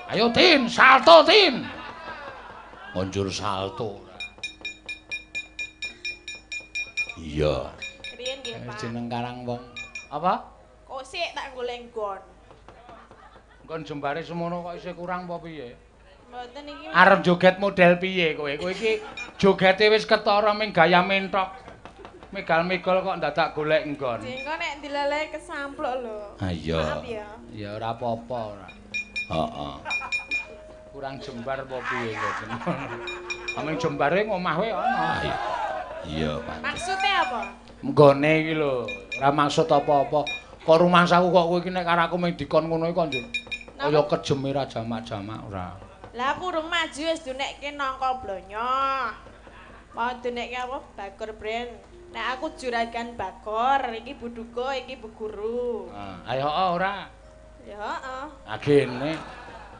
Ayo Tin, salto Tin. Ngunjur salto. Iya. Riyen nggih, Pak. Jeneng Karang wong. Apa? Kosik tak golek nggon. Nggon jembare semono kok isih kurang apa piye? Mboten iki. Arep joget model piye kowe? Kowe iki jogete wis ketara ming gaya mentok. Megal-megal kok dadak golek nggon. Jengko nek dileleh kesamplok lho. Ha iya. Maaf ya. Ya ora apa-apa ora. Heeh. Kurang jembar apa piye kok jeneng. Ameng jembare ngomah wae ana. Iya, Pak. Maksudnya apa? Nggone iki lho, ora maksud apa-apa. Kok rumangsaku kok kowe iki nek karo aku mung dikon ngono iki kok njur. Kaya kejeme ra jamak-jamak ora. Lah aku urung maju wis dunekke nangka blonyo. Mau dunekke apa? Bagor brand. Nek aku juragan Bagor, iki Bu Duko, iki Bu Guru. Ayo ora. Ya heeh. Agene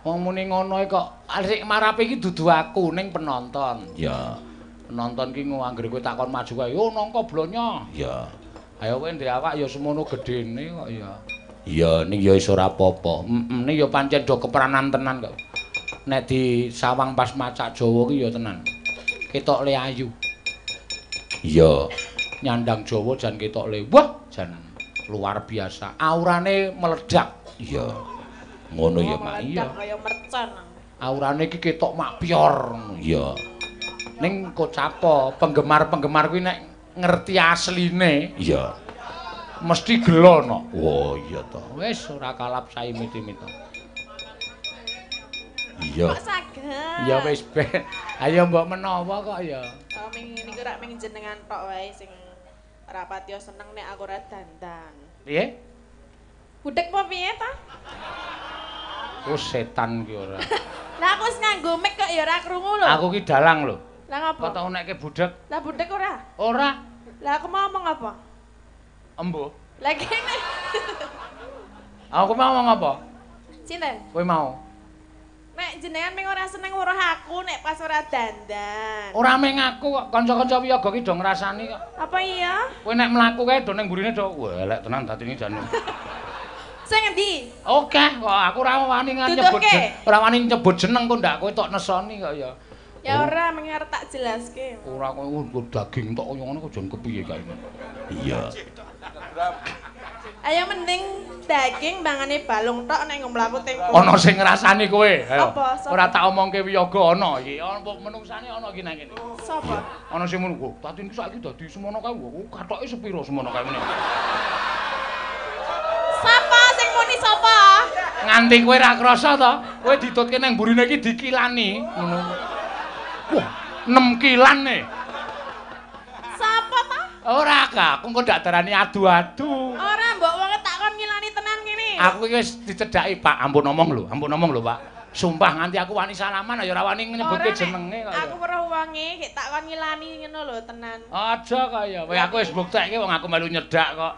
wong muni ngono kok sik marape iki dudu aku ning penonton. Ya. Penonton ki anggere kowe takon maju kae, "Yo nangka blonyo." Ya. Ayo kowe ndek awak ya semono gedene kok ya. Iya, ning ya iso ora apa-apa. Ning ya pancen do keperanan tenan kok. Nek di sawang pas macak Jawa ki ya tenan. Ketok le ayu. Iya. Nyandang Jawa jan ketok le. Wah, jan luar biasa. Aurane meledak. Iya. Ngono ya, Mak. Iya. Kaya mercon. Aurane iki ketok mak pior. Iya. Ning kocapa penggemar-penggemar kuwi nek ngerti asline, iya. Mesti gelo no. Oh iya to. Wis ora kalap saimit-imit to. Iya. Kok saged? Ya wis ben. Ayo mbok menawa kok ya. Oh niku rak ming jenengan tok wae sing ora patiya seneng nek aku ora dandan. Piye? Budek apa piye ta? Oh setan ki ora. Lah aku wis nganggo mic kok ya ora krungu lho. Aku ki dalang lho. Lah ngapa? Kok tau nekke budek? Lah budek ora? Ora. Lah aku mau ngomong apa? Embuh. Lah kene. Aku mau ngomong apa? Sinten? Kowe mau? Nek jenengan ming ora seneng weruh aku nek pas ora dandan. Ora meng aku kok kanca-kanca wiyaga ki do ngrasani kok. Apa iya? Kowe nek mlaku kae do ning mburine do elek tenan datine jane. Sing endi? Oke kok aku ora wani nyebut ora wani nyebut jeneng kok ndak kowe tok nesoni kok ya. Ya ora mung arep tak jelaske. Ora kowe daging tok kaya ngono kok jan kepiye kae. Iya. Ayo mending daging bangane balung tok nek ngomlaku tempo. Ana sing ngrasani kowe. Ayo. Apa? Ora tak omongke wiyaga ana iki. Ana menungsane ana iki nang kene. Sapa? Ana sing ngono kok. Tatinku saiki dadi semono kae. Katoke sepiro semono kae ngene. Sapa sing muni sapa? Nganti kowe ra krasa to, kowe ditutke nang mburine iki dikilani ngono. Wah, 6 kilan e. Sapa ta? Ora ka, aku engko ndak darani adu-adu. Ora mbok wong tak kon ngilani tenan kene. Aku iki wis dicedhaki, Pak. Ampun omong lho, Pak. Sumpah nganti aku wani salaman ya ora wani nyebutke jenenge kok. Aku weruh wonge gek tak kon ngilani ngono lho tenan. Aja kaya, kowe aku wis mbuktekke wong aku melu nyedak kok.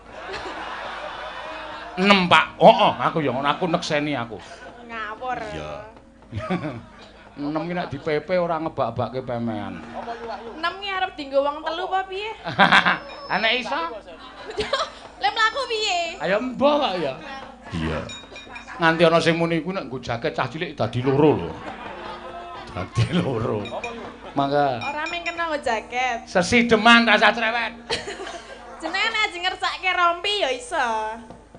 6, Pak. Heeh, aku ya ngono, aku nekseni aku. Ngawur. Iya. 6 ki nek dipepe ora ngebak-bakke pemean. 6 ki arep dienggo wong telu apa piye? Nek iso? Le mlaku piye? Ayo mbok kok ya. Iya. Nganti ana sing muni iku nek nggo jaket cah cilik dadi loro lho. Dadi loro. Mangga. Ora mung kena nggo jaket. Sesideman rasa cerewet. Jenengan nek ajeng ngersake rompi ya iso.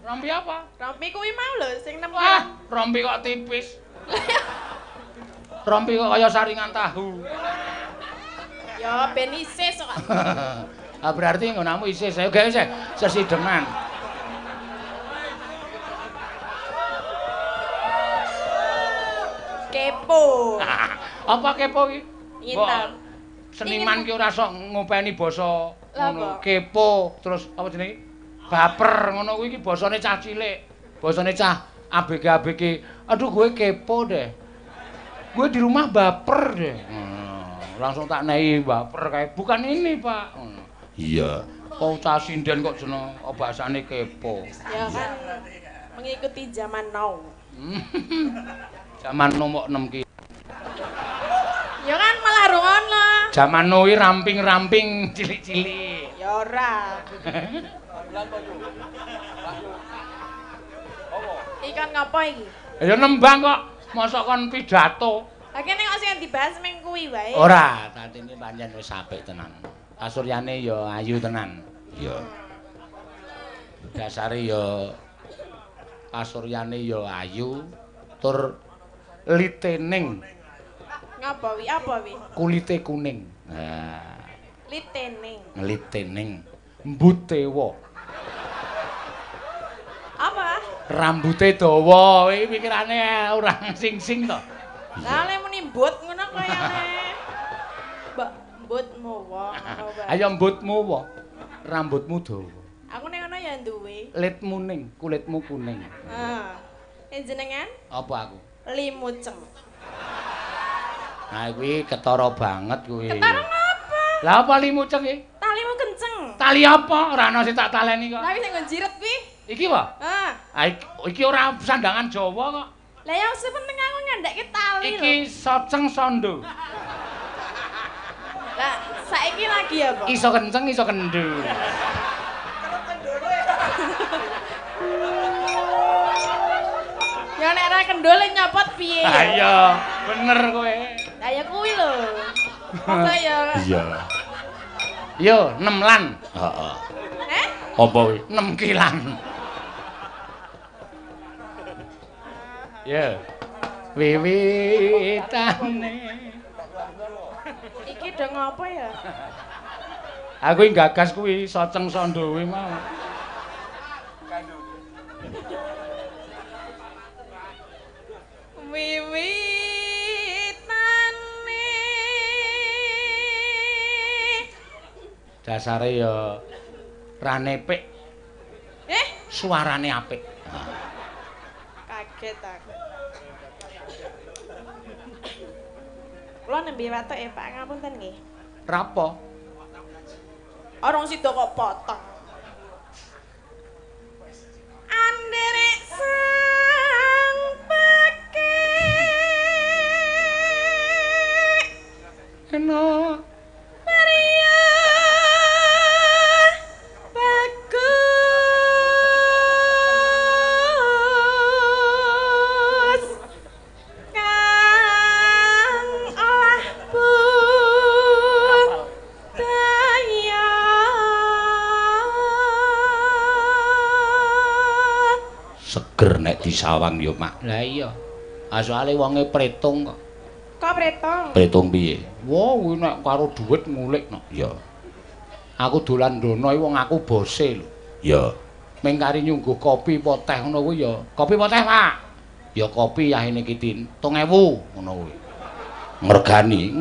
Rompi apa? Rompi kuwi mau lho sing 6 Ah, rompi kok tipis. Rompi kok kaya saringan tahu. Ya ben isis kok. Ah berarti ngonamu isis. Ayo gawe sesideman. Kepo. Apa kepo ki? Intal. Seniman ki ora sok ngopeni basa ngono. Lah, Kepo, terus apa jenenge? Baper ngono kuwi iki basane cah cilik. Basane cah ABG. Aduh kowe kepo deh. Gue di rumah baper deh. Langsung tak nehi baper kayak bukan ini, Pak. Iya. Kok cah sinden kok jeneng bahasane kepo. Ya kan mengikuti zaman now. Zaman nomor 6 ki. Ya kan malah rungono. Zaman now iki ramping-ramping cilik-cilik. Ya ora. Ikan ngapa iki? Ya nembang kok. Mosok kon pidato. Lah kene kok sing dibahas meng kuwi wae. Ora, tatine pancen wis apik tenan. Kasuryane ya ayu tenan. Iya. Dasare ya kasuryane ya ayu tur litening. Ngapa wi? Apa wi? Kulite kuning. Nah, Litening. litening. Mbutewa. Apa? Rambute dawa. Iki pikirane orang sing-sing to. Lah le muni mbut ngono kayane. Mbak mbutmu wong ngono wae. Ayo mbutmu wa. Rambutmu dawa. Aku ning ngono ya duwe. Litmu ning, kulitmu kuning. Jenengan? Apa aku? Limuceng. Nah, kuwi ketara banget kuwi. Ketara ngapa? Lah apa limuceng iki? Talimu kenceng. Tali apa? Ora ana sing tak taleni kok. Lah wis nggon jiret kuwi. Iki wae. Ah. Iki ora sandangan Jawa kok. Lah ya sing penting aku ngandekke tali lho. Iki soceng sondo. Lah saiki lagi apa? Iso kenceng, iso kendu. Ya nek ra kendul nyopot piye ya? Ayo, bener kowe. Lah ya kuwi lho. Apa ya? Iya. Yo, 6 lan. Heeh. Apa kuwi? 6 kilan. Ya. Wiwitane. Iki do ngopo ya? Aku gagas kuwi soceng sondo kuwi mau. Wiwitane. Dasare ya ranepik. Suarane apik. Kaget aku. Kula nembe watuk Pak, ngapunten nggih. Rapo? Orang sida kok potong. Anderek sang peke. Eno. Maria bagus. Kang olah budaya. Seger nek disawang yo, Mak. Lah iya. Soale wonge pretung kok. Kok pretong? Pretung piye? Wah, kuwi nek karo dhuwit ngulik no. Ya. Aku dolan ndono wong aku bose lho. Ya. Ming kari nyungguh kopi apa teh ngono kuwi ya. Kopi apa teh, Pak? Ya kopi yahene iki 3.000 ngono kuwi. Ngregani.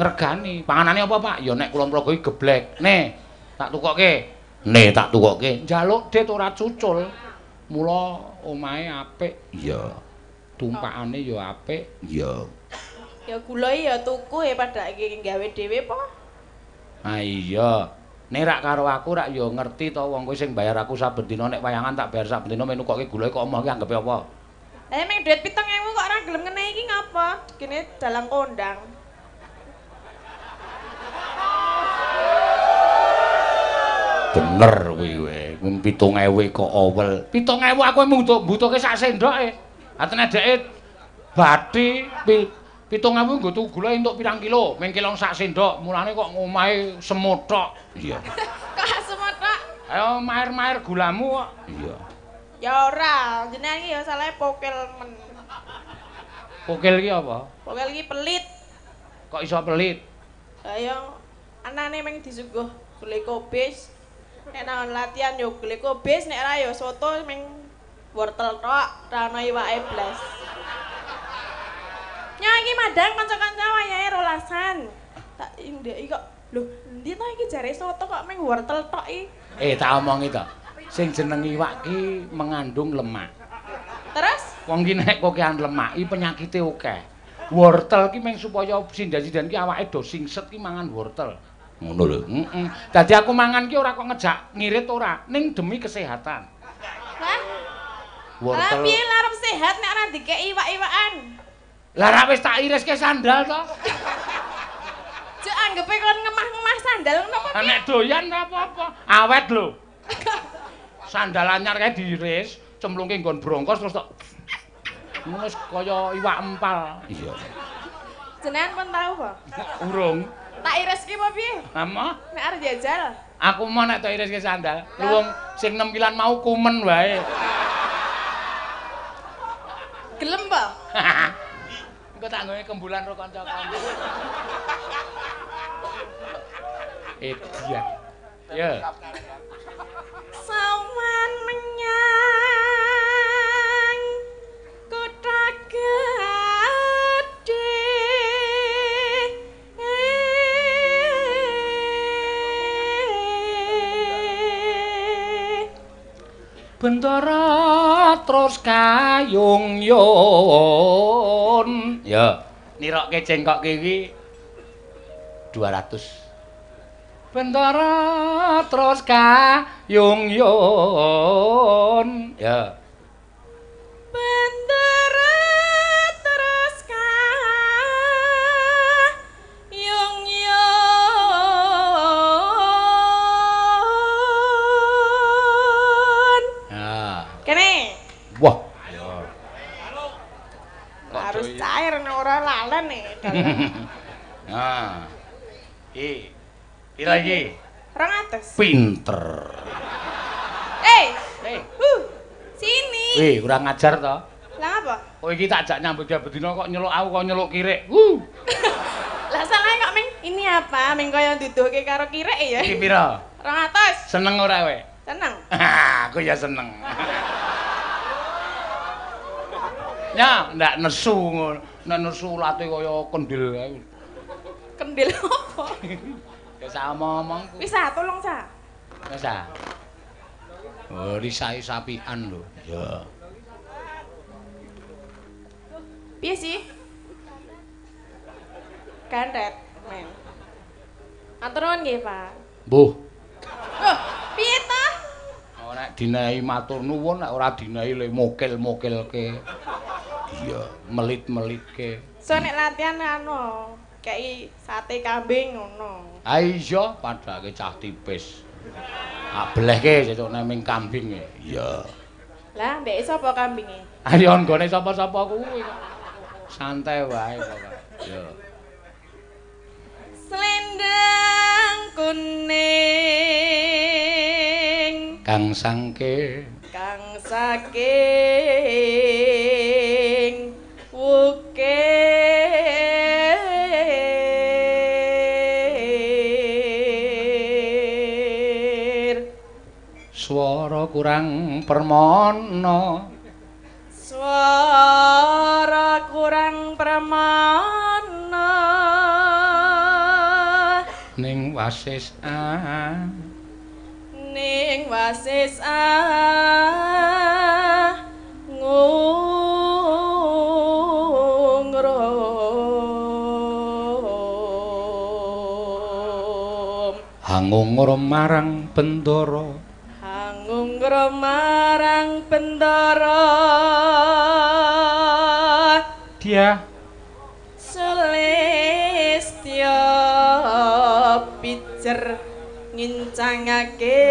Panganane apa, Pak? Ya nek kula mrogo iki geblek. Nih, tak tukokke. Njaluk dit ora cucul. Mula omahe apik. Iya. Tumpakane ya apik. Iya. Ya gula ya tuku pada iki gawe dhewe po. Ah iya. Nek rak karo aku rak ya ngerti to wong kowe sing bayar aku saben dina nek wayangan tak bayar saben dina menu koke gulae kok omah ki anggepe apa? Lah meng duit 7.000 kok ora gelem ngenehi iki ngapa? Kene dalang kondang. Bener kuwi kowe. Mung 7.000 kok owel. 7.000 aku mung mbutuhke sak sendoke. Atene dheke bathi 7.000 nggo tuku gula entuk pirang kilo? Ming kilong sak sendok. Mulane kok ngomahe semut tok. Iya. Kok semut tok? Ayo mair-mair gulamu kok. Iya. Ya ora, jenengan iki ya salahe pokel men. Pokel iki apa? Pokel iki pelit. Kok iso pelit? Lah ya anane meng disuguh glukobis. Nek nang latihan yo glukobis, nek ora yo soto meng wortel tok, ra ana iwake blas. Nya iki madang kanca-kanca wayahe rolasan. Tak ndek kok lho, endi to iki jare soto kok meng wortel tok iki. Tak omongi to. Sing jeneng iwak ki mengandung lemak. Terus? Wong ki nek kokean lemak iki penyakite akeh. Wortel ki meng supaya sindan-sindan ki awake do singset ki mangan wortel. Ngono lho. Heeh. Dadi aku mangan ki ora kok ngejak ngirit ora, ning demi kesehatan. Lah? Wortel. Lah piye larep sehat nek ora dikeki iwak-iwakan? Lah ra wis tak iriske sandal to. Cuk anggepe kon ngemah-ngemah sandal ngono apa? Nek doyan ora apa-apa. Awet lho. Sandal anyar kae diiris, cemplungke nggon brongkos terus tok Wis kaya iwak empal. Iya. Jenengan pun tahu apa? Urung. Tak iriski apa piye? Apa? Nek arep jajal. Aku mau nek tak iriske sandal. Wong sing 6 kilan mau kumen wae. Gelem apa? Engko tak nggawe kembulan karo kanca-kanca. Edian. Ya. Sawan menyang kota gedhe Bendara terus kayung-yung. Ya, nirokke cengkokke iki 200. Bendara terus kayung-yung. Ya. Bendera terus kayung-yung. Ya. Kene. Wah. Ya. Harus cair nek ora lalen nih. Nah. Pira iki? 200. Pinter. Sini. Weh, kurang ngajar to. Lah apa? Oh iki tak jak nyambut gawe bedino kok nyeluk aku kok nyeluk kirek. Lah salahnya kok Ming? Ini apa? Ming kaya duduhke karo kirek ya? Iki pira? 200. Seneng ora kowe? Seneng. Aku ya seneng. Ya, ndak nesu ngono. Nek nesu late kaya kendil ae. Kendil apa? Ya sama omongku. Wis tolong sa. Wis ah. Oh, risai sapian lho. Ya. Piye sih? Kandet, men. Atur nuwun nggih, Pak. Mbuh. Loh, piye ta? Oh, nek dinahi matur nuwun, nek ora dinahi le mokil-mokilke. Iya, melit-melitke. So nek latihan anu, kei sate kambing ngono. Ha iya, padake cah tipis. Ablehke sesuk nek ming kambing e. Iya. Lah, ndek sapa kambinge? Ayo nggone sapa-sapa kuwi kok. Santai wae kok. Iya. Slendang kuning Kang sangke kang saking wukir swara kurang permana swara kurang permana ning wasis ning wasis ngungrum hangungrum marang bendara hangungrum marang bendara dia Sulistya pijer ngincangake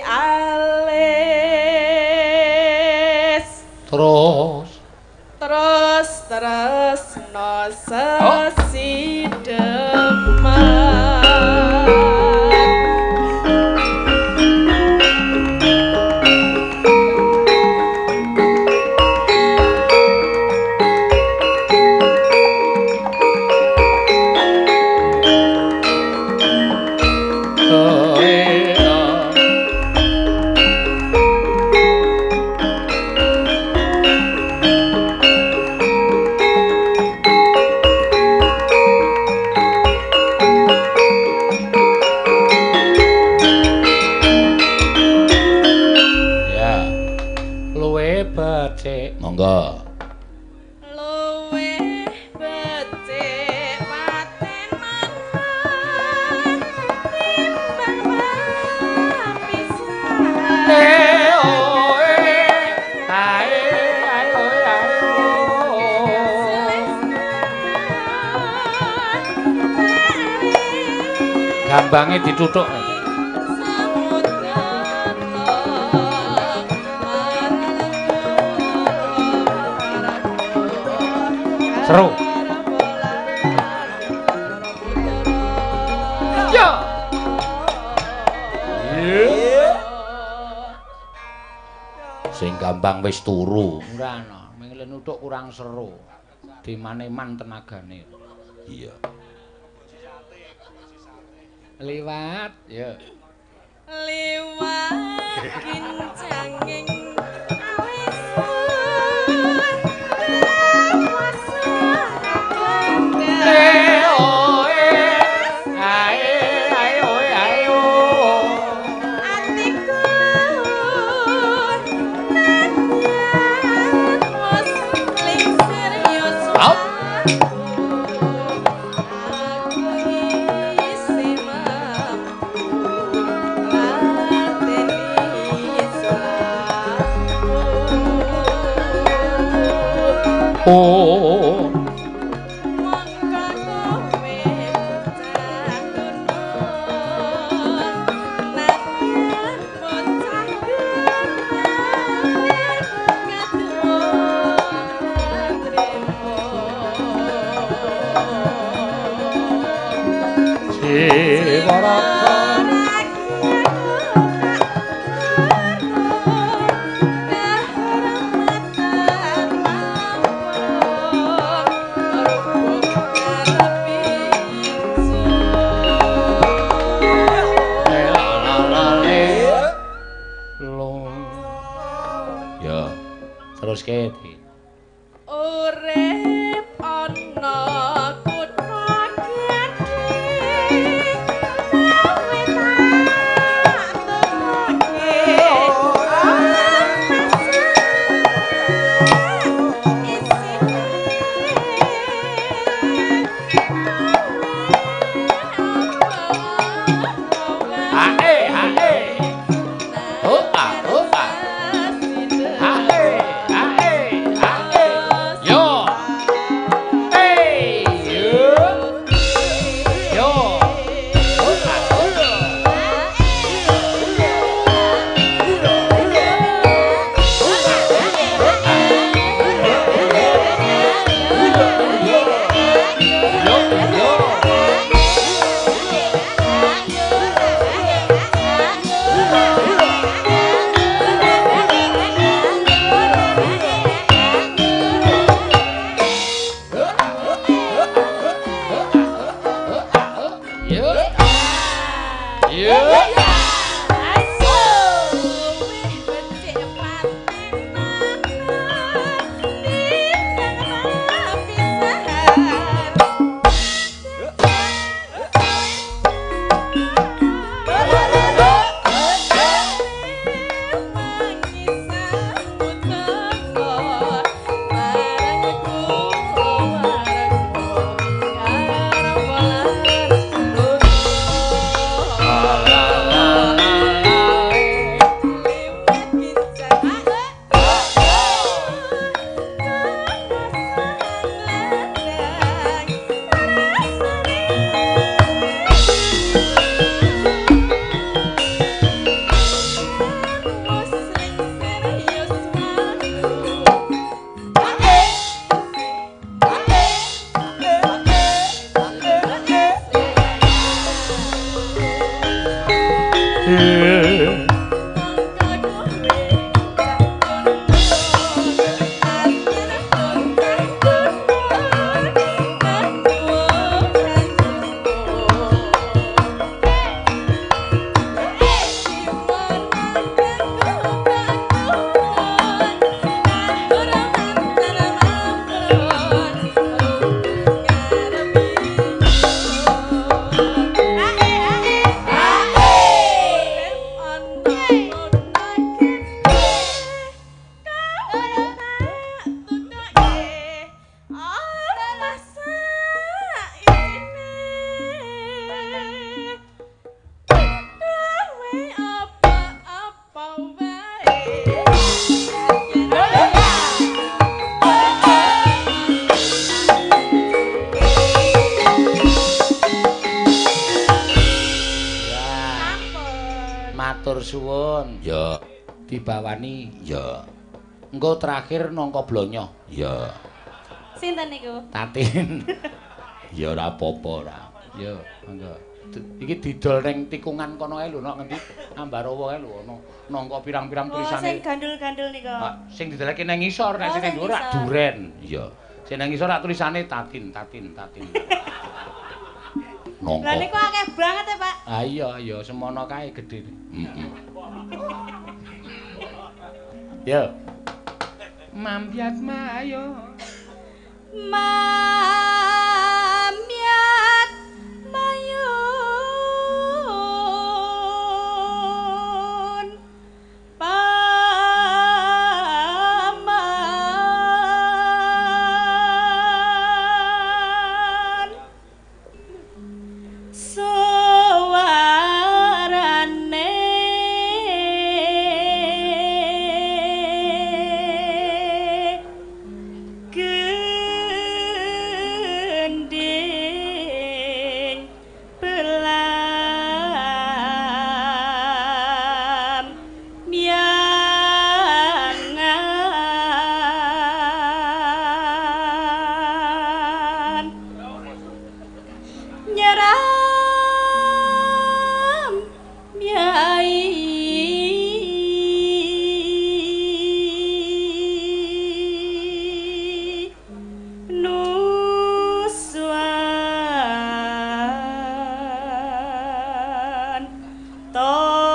alis terus no sesideman monggo luwe becik patenan timbang pisan gambange dituthuk Seru. Ya. Sing gampang wis turu. Ora ana, menglen utuk kurang seru. Dimane-man tenagane. Iya. Liwat, ya. Liwat kincanging Oh mongko kowe bocah gunung nadyan bocah gunung Siwaraka teruske Di. Urip ana kutha gedhe gawe tak Matur suwun. Ya. Dibawani. Ya. Engko terakhir nangka blonyo. Ya. Sinten niku? Tatin. Ya ora apa-apa ora. Ya, monggo. Iki didol ning tikungan kono ae lho, nek ngendi Ambarawa ae lho ana nangka pirang-pirang tulisane. Sing gandul-gandul nika. Sing dideleke nang ngisor, nek sing nang dhuwur rak duren. Iya. Sing nang ngisor rak tulisane Tatin. Nangka. Lah niku akeh banget ya, Pak. Ah iya, semono kae gedhe. Heeh. Yo. Mambyat mayo. Mambyat mayun paman suarane gending belam miangan nyeram miai nuswan toro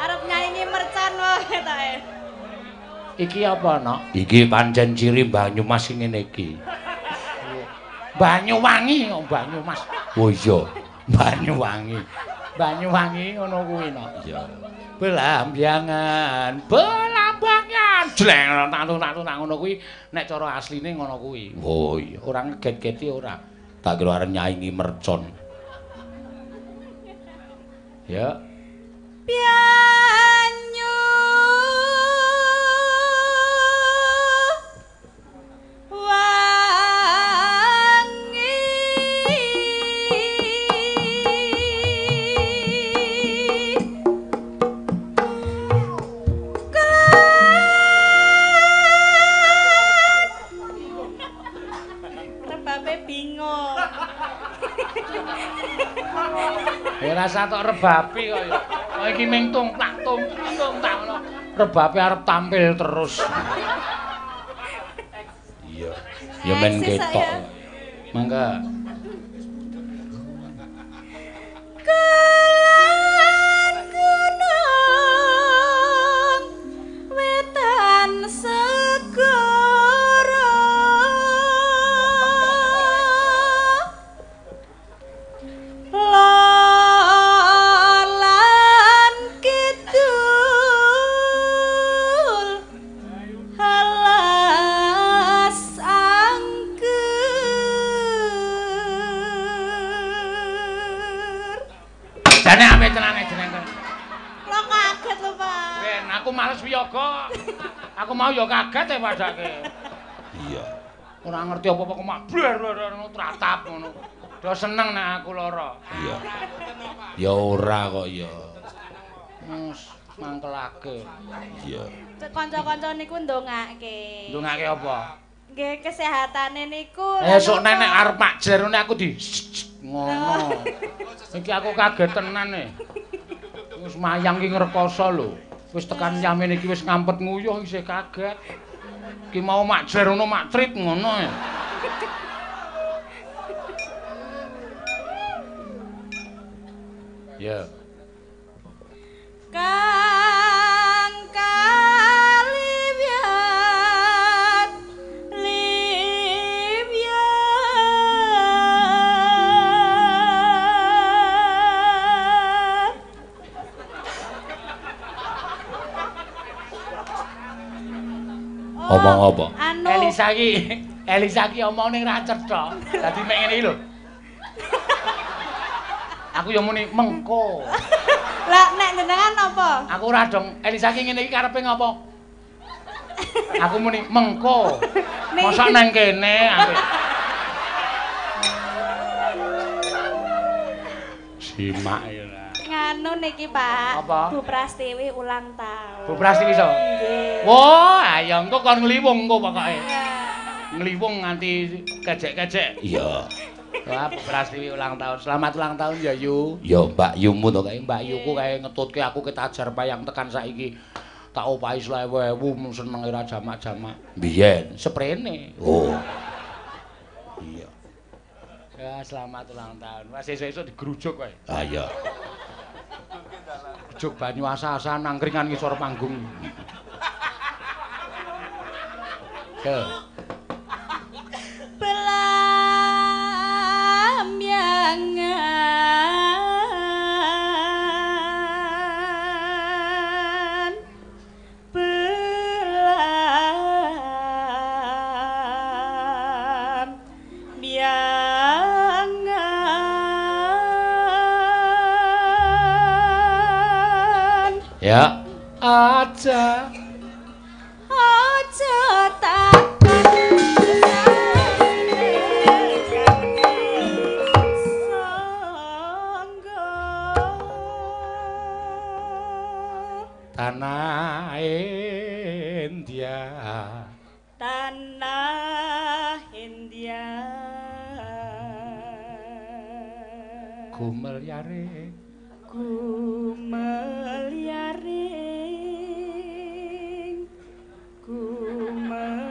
arep nyanyi mercon wae ta e. Iki apa, Nok? Iki pancen ciri Banyumas sing ngene iki. Banyuwangi, Banyumas. Oh iya, Banyuwangi. Banyuwangi ngono kuwi, Nok. Iya. Belambangan, belambangan. Jleng tatu-tatu ngono kuwi nek cara asline ngono kuwi. Oh iya, ora ngeget-geti ora. Tak kira arep nyanyi mercon. Ya. Banyu wangi rebabe bingung. Ya rasa tok rebabi kok ya. Kok iki ming tung-tak ngono. Rebabe arep tampil terus. Iya. Ya men ketok. Mangga. Kelan gunung wetan segara lor lan kidul alas angker. Jane ame tenane jenenge. Lo kaget lho, Pak. Ben aku males wiyaga. Aku mau ya kaget e padake. Iya. Ora ngerti apa-apa kok mak bler ngono tratap ngono. Do seneng nek aku lara. Iya. Ya ora kok ya. Mangkelake. Iya. Kanca-kanca niku ndongake. Ndongake apa? Nggih kesehatane niku. Esuk nenek arep makjer nek aku di ngono. Iki aku kaget tenan e. Wis mayang ki ngrekoso lho. Wis tekan yamin iki wis ngampet nguyuh isih kaget. Ki mau makjer ngono maktrit ngono e. Ya. Kang kaliwat liwat Omong apa? Anu Elisa ki omong ning ra cetha. Dadi mek ngene iki lho. Aku ya muni mengko. Lah nek jenengan apa? Aku ora dong Elisa ki ngene iki karepe ngopo? Aku muni mengko. Mosok nang kene ambek. Simak ya lah. Nganu niki, Pak. Apa? Bu Prastiwi ulang tahun. Bu Prastiwi so? Nggih. Wah, ya engko kon ngliwung engko pokoke. Ngliwung nganti kecek-kecek. Iya. Wah, Bu Prastiwi ulang tahun. Selamat ulang tahun ya, Yu. Ya Mbak Yumu to kae. Mbak Yuku kae ngetutke aku ketajar payang tekan saiki. Tak opahi 20.000 seneng ora jamak-jamak. Biyen. Sprene. Oh. Iya. Ya, selamat ulang tahun. Wes esuk-esuk digrujuk kowe. Ah iya. Grujuk banyu asa-asa nangkringan ngisor panggung. Ke. Belamyangan belamyangan Ya. Aja. aja takon Tanah India. tanah India Gumelyare.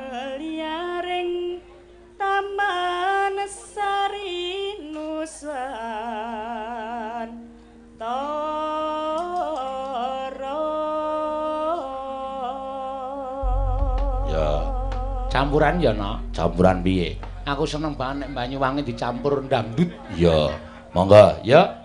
Gumelyaring Taman Sari Nusantara. Ya. Campuran ya, no? Campuran piye? Aku seneng banget nek Banyuwangi dicampur dangdut. Ya. Monggo, ya.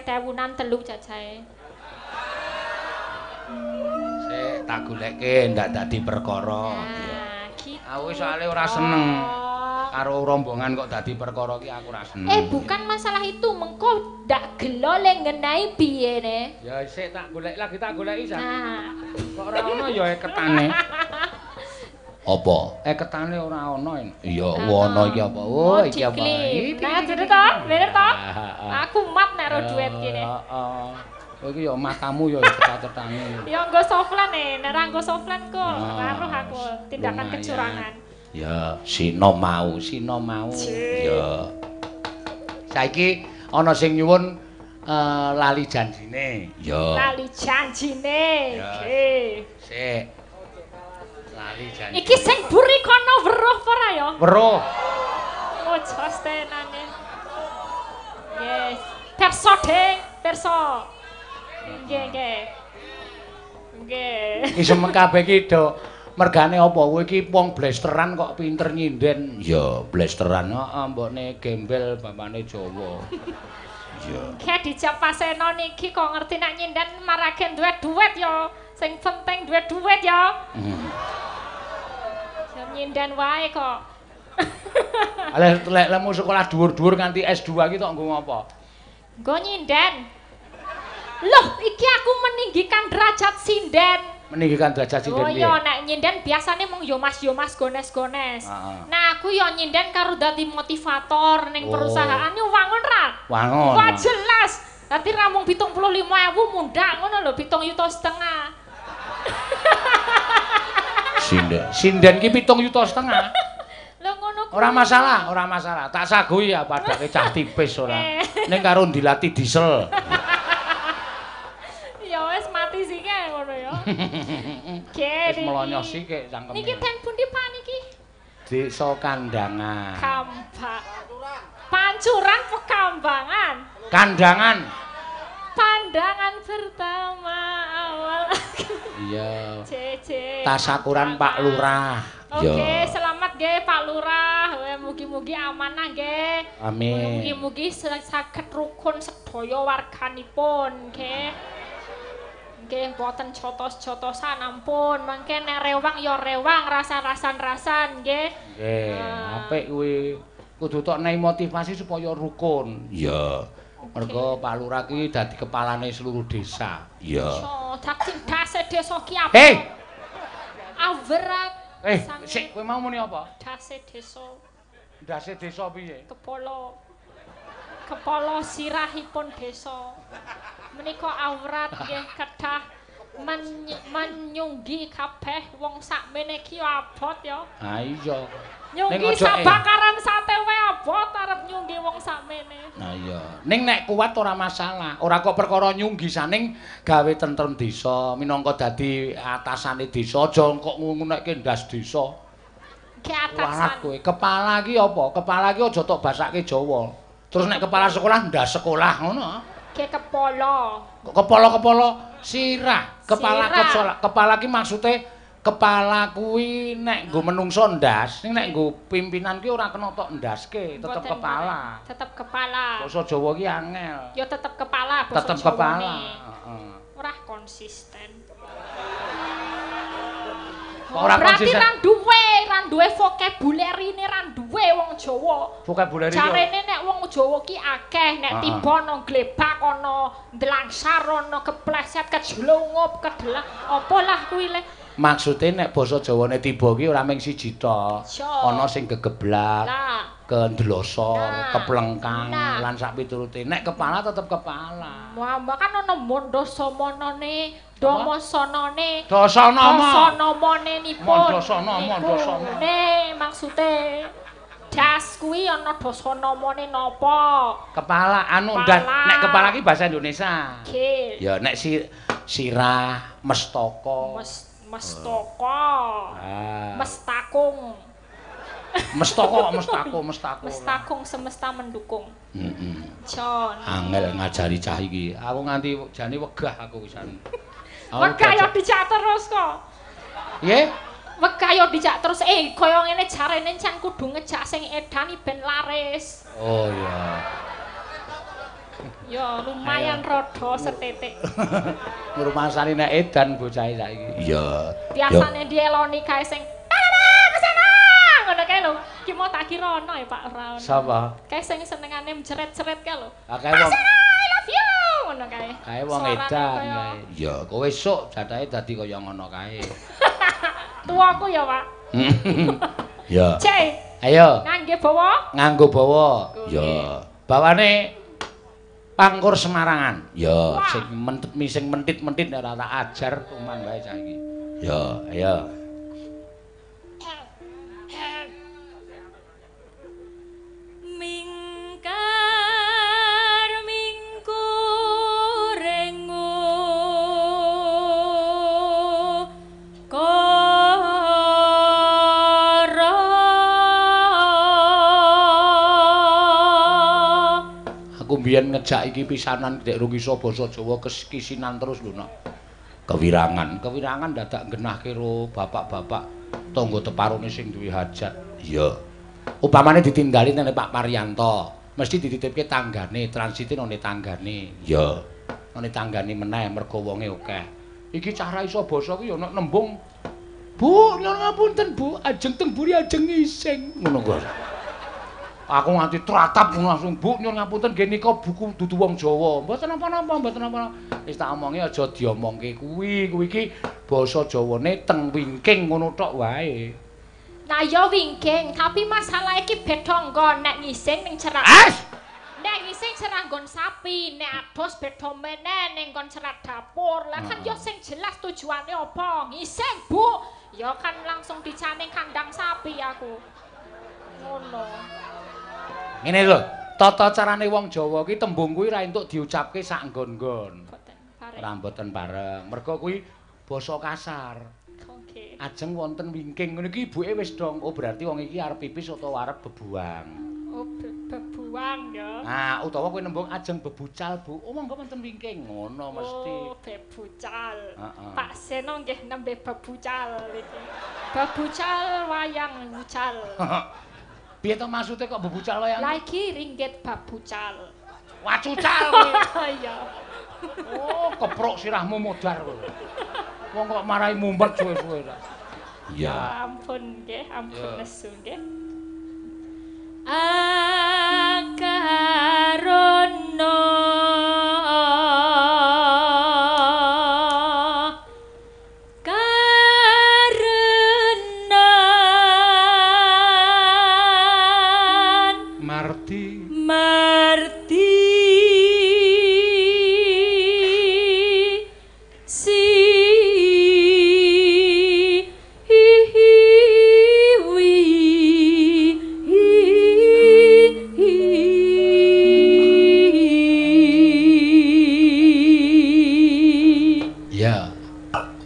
setewunan telu jajahe. Sik tak goleke ndak dadi perkara. Nah, gitu. Aku soalnya ora seneng karo rombongan kok dadi perkara ki aku ora seneng. Bukan masalah itu, mengko ndak gelo le ngenai piye ne. Ya sik tak golek lagi tak goleki sak. Nah, Kok ora ono ya eketane. Apa? Eketane ora ono. Iya, ono iki apa? Oh, iki apa? Nah, jadi toh, bener toh? Aku mat nek ro duit kene. Heeh. Kowe iki ya matamu ya cetat-cetane. Ya nggo soflan nek ra nggo soflan kok ngaruh aku tindakan kecurangan. Ya, sino mau. Ya. Saiki ana sing nyuwun lali janjine. Ya. Lali janjine. Ya. Oke. Sik. Lali janji. Iki sing buri kono weruh apa ora ya? Weruh. Oh, jostenane. Yes. Perso, Ding, perso. Nggih. Iso kabeh iki do mergane apa? Kowe iki wong blasteran kok pinter nyinden. Ya, blasteran. Heeh, mbokne gembel bapane Jawa. Ya. Kayak dijak paseno niki kok ngerti nek nyinden marake duwe duit ya. Sing penting duwe duit ya. Jam nyinden wae kok. Lek lemu sekolah dhuwur-dhuwur nganti S2 iki tok nggo ngopo? Nggo nyinden. Loh, iki aku meninggikan derajat sinden. Meninggikan derajat sinden Oh piye? iya, nek nyinden biasane mung yo mas gones-gones. Heeh. Nah, aku yo nyinden karo dadi motivator ning perusahaan yo wangun ra? Wangun. Wah, jelas. Dadi ra mung 75.000 mundak ngono lho, 7,5 juta. Sinden ki 7,5 juta. Lho ngono kuwi. Ora masalah. Tak sagui ya padake cah tipis ora. Ning karo dilatih diesel. Ya wis mati sih kae ngono ya. Wis melonyos sik cangkeme. Niki ten pundi Pak niki? Desa Kandangan. Kambak. Pancuran Pekambangan. Kandangan. Pandangan pertama awal. Iya. Cece. Tasakuran Pak Lurah. Oke, selamat nggih Pak Lurah. Mugi-mugi amanah nggih. Amin. Mugi-mugi saged rukun sedaya warganipun, nggih. Nggih, mboten jotos-jotosan ampun. Mangke nek rewang ya rewang, rasan-rasan nggih. Nggih, apik kuwi. Kudu tok nai motivasi supaya rukun. Ya. Mergo Pak Lurah ki dadi kepalane seluruh desa. Ya. So, dadi dase desa ki apa? Hei! Averat. Sik, kowe mau muni apa? Dase desa. Dase desa piye? Kepala sirahipun desa. Menika awrat nggih kedah menyunggi kabeh wong sakmene ki abot ya. Ha iya. Nyunggi sabakaran sate wae abot arep nyunggi wong sakmene. Nah iya. Ning nek kuat ora masalah. Ora kok perkara nyunggi saning gawe tentrem desa, minangka dadi atasane desa, aja kok ngunekke ndas desa. Ki atasan. Kowe kepala ki apa? Kepala ki aja tok basake Jawa. Terus nek kepala sekolah ndas sekolah ngono. Ki kepala. Kepala sirah. Kepala ki maksude kepala kuwi nek nggo menungso ndas, ning nek nggo pimpinan ki ora kena tok ndaske, tetep kepala. Tetep kepala. Basa Jawa ki angel. Ya tetep kepala basa Jawa. Tetep kepala, heeh. Ora konsisten. Ora konsisten. Berarti ra duwe vocabulary-ne ra duwe wong Jawa. Vocabulary carane nek wong Jawa ki akeh, nek tiba ana glebak ana ndlangsar ana kepleset kejlungup kedelak apa lah kuwi le. Maksude nek basa Jawane tiba ki ora mung siji tok. Ana sing gegeblak, kendlosor, keplengkang lan sak piturute. Nek kepala tetep kepala. Mbak kan ana mondosomonone, domosanane, dasanamane nipun. Mondosana. Ne maksude das kuwi ana dasanamane napa? Kepala anu ndas nek kepala ki bahasa Indonesia. Nggih. Ya nek sirah, mestaka. Mestaka. Mestakung. Mestakung semesta mendukung. Heeh. Jon. Angel ngajari cah iki. Aku nganti jane wegah aku wisan. Wegah yo dijak terus kok. Nggih? Wegah yo dijak terus. Kaya ngene jarene can kudu ngejak sing edan ben laris. Oh iya. Ya lumayan rada setetik. Ngrumasani nek edan bocah saiki. Iya. Biasane dieloni kae sing kesana ngono kae lho. Ki mau tak kira ana ya Pak ora ono. Sapa? Kae sing senengane mencret-cret kae lho. Akeh wong I love you ngono kae. kae wong edan kae. Iya, kowe esuk jatahe dadi kaya ngono kae. Tuaku ya, Pak. Ya. Cek. Ayo. Ngangge bawa? Nganggo bawa. Ya. Bawane Pangkur Semarangan. Ya. Sing mentit-mentit ora tak ajar kuman wae saiki. Ya, ayo. Mingkar mingkurengu Aku mbiyen ngejak iki pisanan dek rung iso basa Jawa kisinan terus lho nak. Kewirangan dadak genahke ro bapak-bapak tangga teparone sing duwe hajat. Iya. Upamane ditindali nang Pak Maryanto, mesti dititipke tanggane, transite nang tanggane. Iya. Nang tanggane meneh mergo wonge akeh. Iki cara iso basa ku ya ana nembung Bu, nyuwun ngapunten Bu, ajeng teng mburi ajeng ngising. Ngono kok. Aku nganti tratap langsung Bu, nyuwun ngapunten nggih nika buku dudu wong Jawa. Mboten napa-napa, mboten napa-napa. Wis tak omongi aja diomongke kuwi iki basa Jawane teng wingking ngono tok wae. Nah ya wingking, tapi masalah iki beda nggon nek ngising ning cerak. Nek ngising cerak nggon sapi, nek adus beda meneh ning nggon cerak dapur. Lah kan ya sing jelas tujuane apa? Ngising, Bu. Ya kan langsung dicaning kandang sapi aku. Ngono. Ngene lho, tata carane wong Jawa ki tembung kuwi ra entuk diucapke sak nggon-nggon. Boten bareng. Ora mboten bareng. Mergo kuwi basa kasar. Oke. Ajeng wonten wingking ngono iki ibuke wis dong. Oh berarti wong iki arep pipis utawa arep bebuang. Oh bebuang ya. Nah, utawa kowe nembung ajeng bebucal, Bu. Oh monggo wonten wingking. Ngono mesti. Oh, bebucal. Heeh. Pak Seno nggih nembe bebucal iki. Bebucal wayang wucal. Piye to maksude kok bebucal wayang? Lah iki ringgit babucal. Wacucal kuwi. Iya. Oh, keprok sirahmu modar kowe. Wong kok marahi mumpet suwe-suwe ta. Ya. Ampun nggih, ampun Ya. nesu nggih. Akarono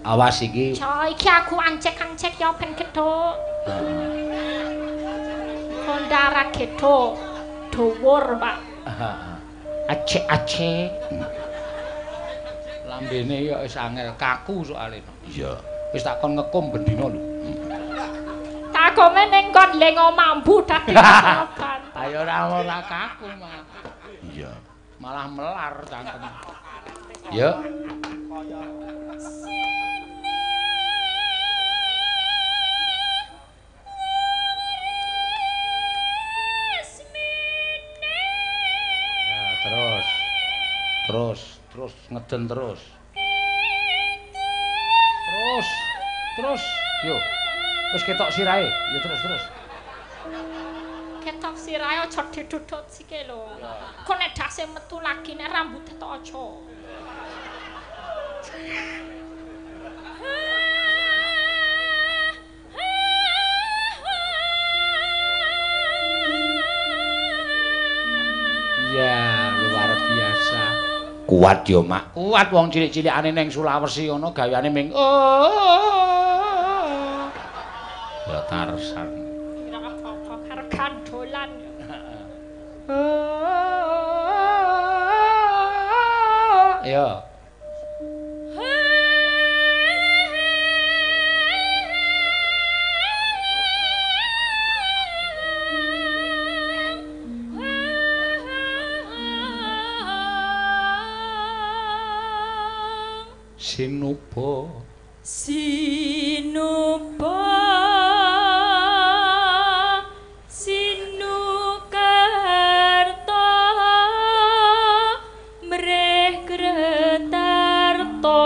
awas iki. Ya iki aku ancek-ancek ya ben gedhok. Kondara gedhok. Dhuwur, Pak. Acek-acek. Lambene ya wis angel kaku soalé. Iya. Wis takon ngekum bendina lho. Takome ning kon lengo mambu dadi kapan. Ayo ora kaku mah. Iya. Malah melar cangkem. Ya. Terus ngeden terus. Terus. Yo. Wis ketok sirahe. Yo terus. Ketok sirahe aja didudut sike lho. Kok nek dase metu lagi nek rambute tok aja. Ya, luar biasa. Kuat yo, Mak. Kuat wong cilik-cilikane ning Sulawesi ngono gaweane ming ya Tarsan. Kira apa-apa karo gandolan. Ya. Sinupa Sinukarta mrih Kretarta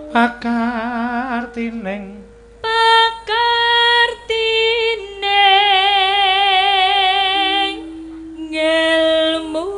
pakartining ngelmu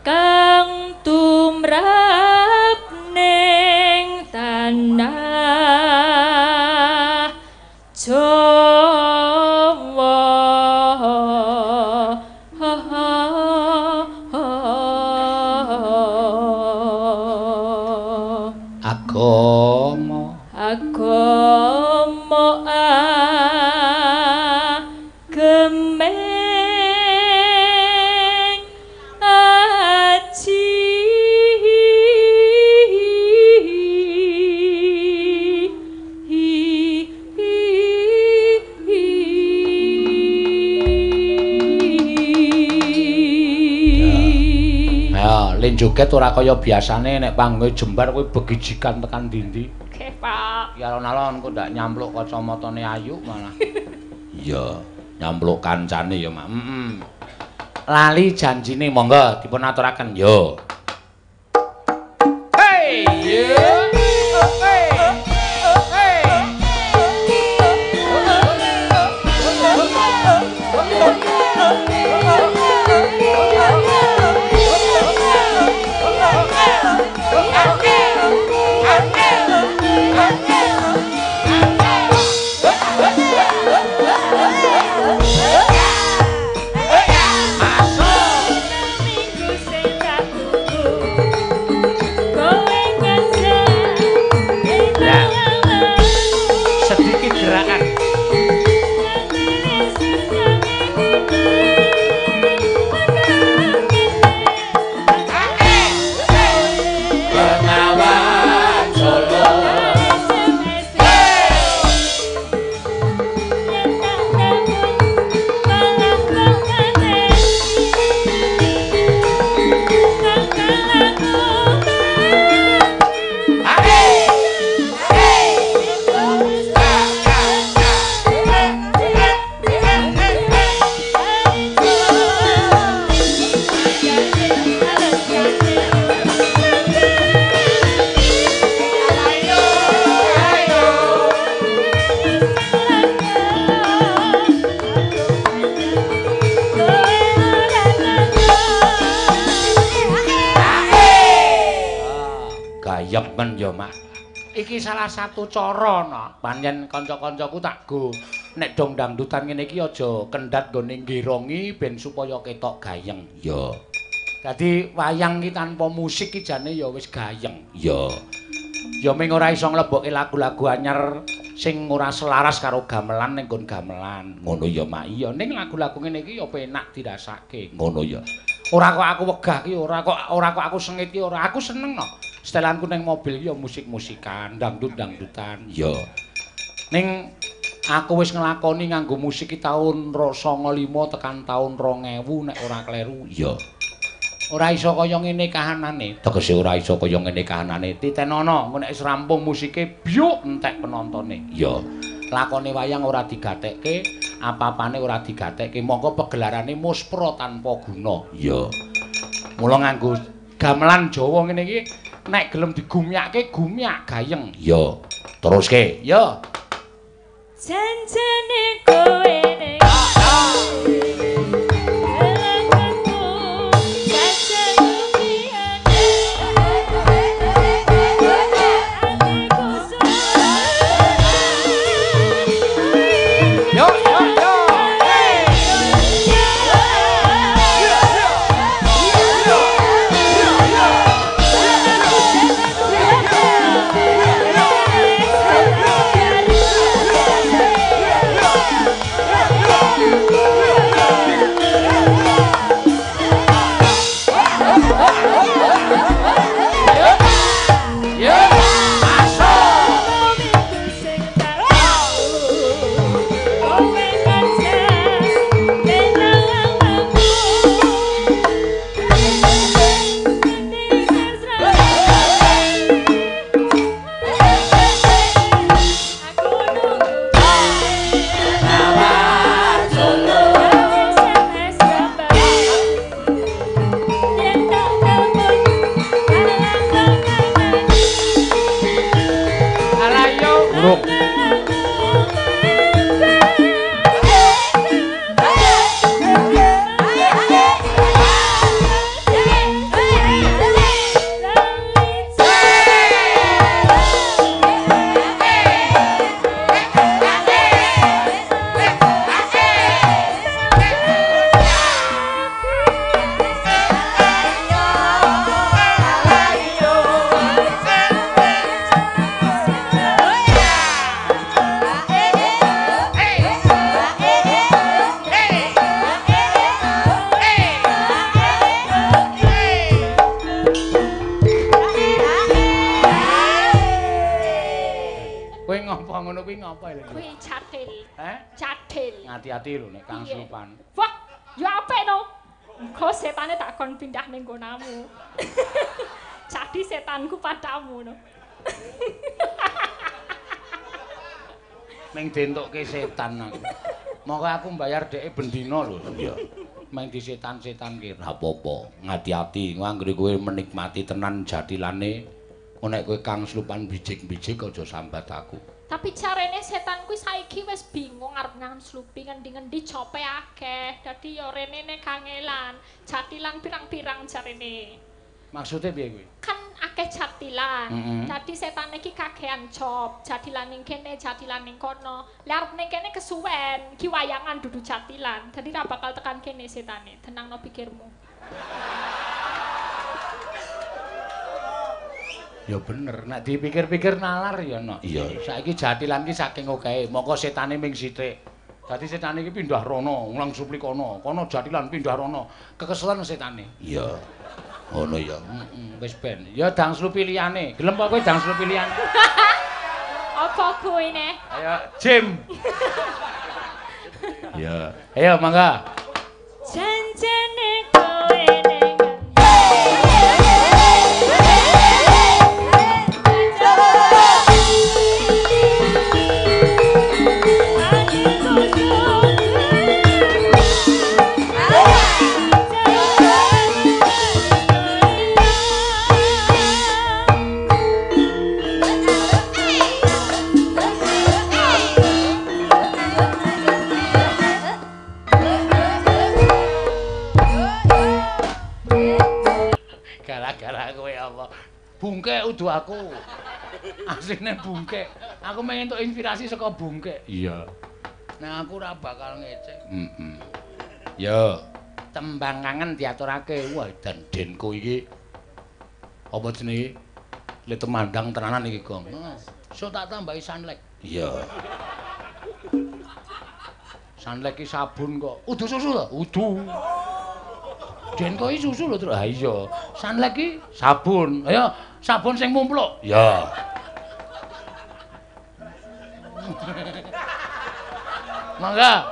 kang tumrap ning tanah Jawa agama gemeng aji Lin joget ora kaya biasane nek panggoe jembar kowe begijikan tekan ndi-ndi. Nggih, Pak. Ya alon-alon kok ndak nyampluk kacamatane ayu malah. Iya, nyampluk kancane ya, Mak. Lali janjine monggo dipun aturaken yo. Hey! Yeah. Hey! Hey! Sedikit gerakan. Bengawan Solo. Gayemen ya, Mak. Iki salah satu cara no. Panjen kanca-kancaku tak go nek dong dangdutan ngene iki aja kendhat nggone ngirongi ben supaya ketok gayeng. Ya. Dadi wayang iki tanpa musik iki jane ya wis gayeng. Ya. Ya ming ora iso nglebokke lagu-lagu anyar sing ora selaras karo gamelan ning nggon gamelan. Ngono ya, Mak. Iya, ning lagu-lagu ngene iki ya penak dirasake. Ngono ya. Ora kok aku wegah ki, ora kok aku sengit ki, ora. Aku seneng no. Setelanku ning mobil ki ya musik-musikan, dangdut-dangdutan. Ya. Ning aku wis nglakoni nganggo musik ki taun 1995 tekan taun 2000 nek ora kleru. Ya. Ora iso kaya ngene kahanane. Tegese ora iso kaya ngene kahanane. Titenono nek wis rampung musike biuk entek penontone. Ya. Lakone wayang ora digatekke, apa-apane ora digatekke. Monggo pegelarane muspra tanpa guna. Ya. Mula nganggo gamelan Jawa ngene iki nek gelem digumyakke gumyak gayeng. Ya. Teruske. Ya. Janjane kowe ning Apa ngono kuwi ngapa lho? Kuwi catil. Catil. Hati-hati lho nek Kang Slupan. Wah, ya apik no. Engko setane tak kon pindah ning konamu. Jadi setanku padamu no. Meng dientukke setan aku. Moko aku mbayar dheke bendina lho. Iya. Meng di setan-setan ki ora apa-apa. Ngati-ati anggere kowe menikmati tenan jatilane. Nek kowe Kang Slupan bijik-bijik aja sambat aku. Tapi carane setan kuwi saiki wis bingung arep nang Slupi ngendi-ngendi cope akeh. Dadi ya renene kangelan. Jatilan pirang-pirang jarene. Maksudnya piye kuwi? Kan akeh jatilan. Dadi setan iki kakehan job. Jatilan ning kene, jatilan ning kono. Lah arep ning kene kesuwen, iki wayangan dudu jatilan. Dadi ra bakal tekan kene setane. Tenangno pikirmu. Ya bener, nek dipikir-pikir nalar ya no. Iya. Saiki jatilan ki saking okehe, moko setane ming sithik. Dadi setane iki pindah rono, ngulang supli kono. Kono jatilan pindah rono. Kekeselan setane. Iya. Ngono ya. Wis ben. Ya dang slupi liyane. Gelem apa kowe dang slupi liyane? Apa kuwine? Ayo, Jim. Ya. Ayo mangga. Janjane kowe ning gara-gara kowe apa? Bungkek udu aku. Asline bungkek. Aku pengen entuk inspirasi saka bungkek. Iya. Nah aku ora bakal ngecek. Yo, tembang kangen diaturake. Wah, dan denku iki apa jenenge? Le temandang tenanan iki, Gong. So tak tambahi sunlight. Iya. Sunlight ki sabun kok. Udu susu to? Udu. Den kok susu lho, Tru. Ha iya. Sunlight ki sabun. Ayo, sabun sing mumpluk. Ya. Mangga.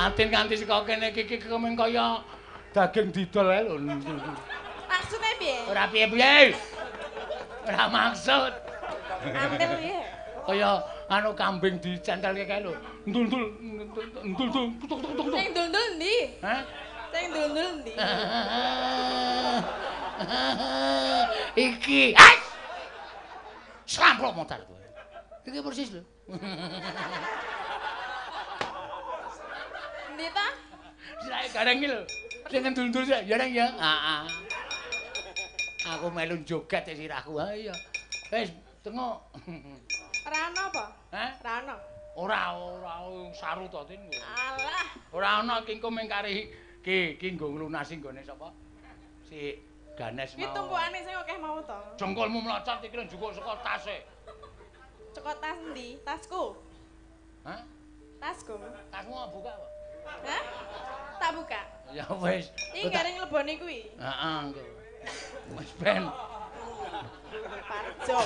Matin kanthi saka kene iki kemen kaya daging didol ae lho. Maksudnya piye? Ora piye-piye. Ora maksud. Antil piye? Kaya anu kambing dicentelke kae lho. Ndul-ndul ndul-ndul tuk-tuk-tuk. Sing ndul-ndul ndi? Hah? Sing ndul-ndul ndi? Iki. Ai! Samplok motor kowe. Iki persis lho. Ndi ta? Sirahe gareng iki lho. Sing ndul-ndul ya nang ya. Heeh. Aku melu joget sirahku. Ha iya. Wis tengok. Ora ana apa? Hah? Ora ana. Ora saru to Tin. Alah. Ora ana ki engko mengkari ki nggo nglunasi nggone sapa? Si Ganes mau. Ki tumpukane sing akeh mau to. Jengkolmu mlocot iki lho njukuk saka tase. Cekot tas ndi? Tasku. Hah? Tasku. Tasmu buka apa? Hah? Tak buka. Ya wis. Iki gareng lebone kuwi. Heeh engko. Wis ben. Parjo.